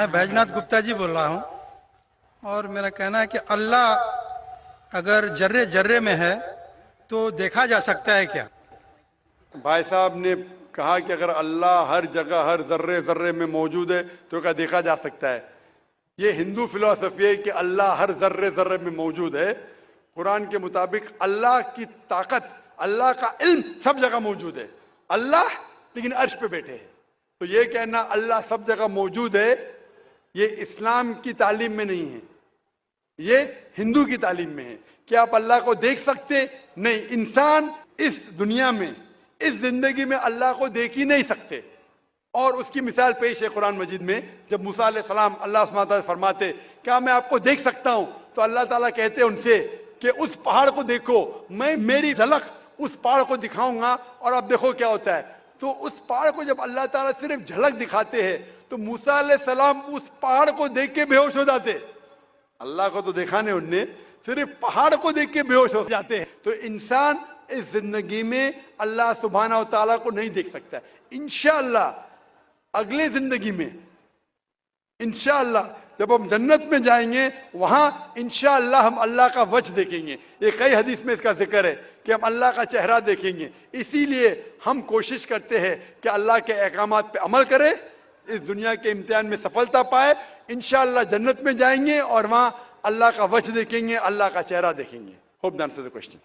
میں بیجناتھ گپتا جی بول رہا ہوں، اور میرا کہنا ہے کہ اللہ اگر جرے جرے میں ہے تو دیکھا جا سکتا ہے کیا؟ بھائی صاحب نے کہا کہ اگر اللہ ہر جگہ ہر ذرے ذرے میں موجود ہے تو کیا دیکھا جا سکتا ہے؟ یہ ہندو فلسفی ہے کہ اللہ ہر ذرے ذرے میں موجود ہے۔ قرآن کے مطابق اللہ کی طاقت، اللہ کا علم سب جگہ موجود ہے، اللہ لیکن عرش پہ بیٹھے ہیں۔ تو یہ کہنا اللہ سب جگہ موجود ہے، یہ اسلام کی تعلیم میں نہیں ہے، یہ ہندو کی تعلیم میں ہے۔ کیا آپ اللہ کو دیکھ سکتے؟ نہیں، انسان اس دنیا میں، اس زندگی میں اللہ کو دیکھ ہی نہیں سکتے۔ اور اس کی مثال پیش ہے قرآن مجید میں، جب موسیٰ علیہ السلام اللہ سبحانہ تعالیٰ فرماتے کیا میں آپ کو دیکھ سکتا ہوں، تو اللہ تعالیٰ کہتے ان سے کہ اس پہاڑ کو دیکھو، میں میری جھلک اس پہاڑ کو دکھاؤں گا اور اب دیکھو کیا ہوتا ہے۔ تو اس پہاڑ کو جب اللہ تعالیٰ صرف جھلک دکھاتے ہیں تو موسیٰ علیہ السلام اس پہاڑ کو دیکھ کے بے ہوش ہو جاتے۔ اللہ کو تو دیکھا نہیں انہوں نے، صرف پہاڑ کو دیکھ کے بے ہوش ہو جاتے ہیں۔ تو انسان اس زندگی میں اللہ سبحانہ و تعالیٰ کو نہیں دیکھ سکتا۔ انشاءاللہ اگلے زندگی میں، انشاءاللہ جب ہم جنت میں جائیں گے وہاں انشاءاللہ ہم اللہ کا وجہ دیکھیں گے۔ یہ کئی حدیث میں اس کا ذکر ہے کہ ہم اللہ کا چہرہ دیکھیں گے۔ اسی لیے ہم کوشش کرتے ہیں کہ اللہ کے احکامات پہ عمل کریں، اس دنیا کے امتحان میں سفلتا پائے، انشاءاللہ جنت میں جائیں گے اور وہاں اللہ کا وجہ دیکھیں گے، اللہ کا چہرہ دیکھیں گے۔ Hope that answers the question.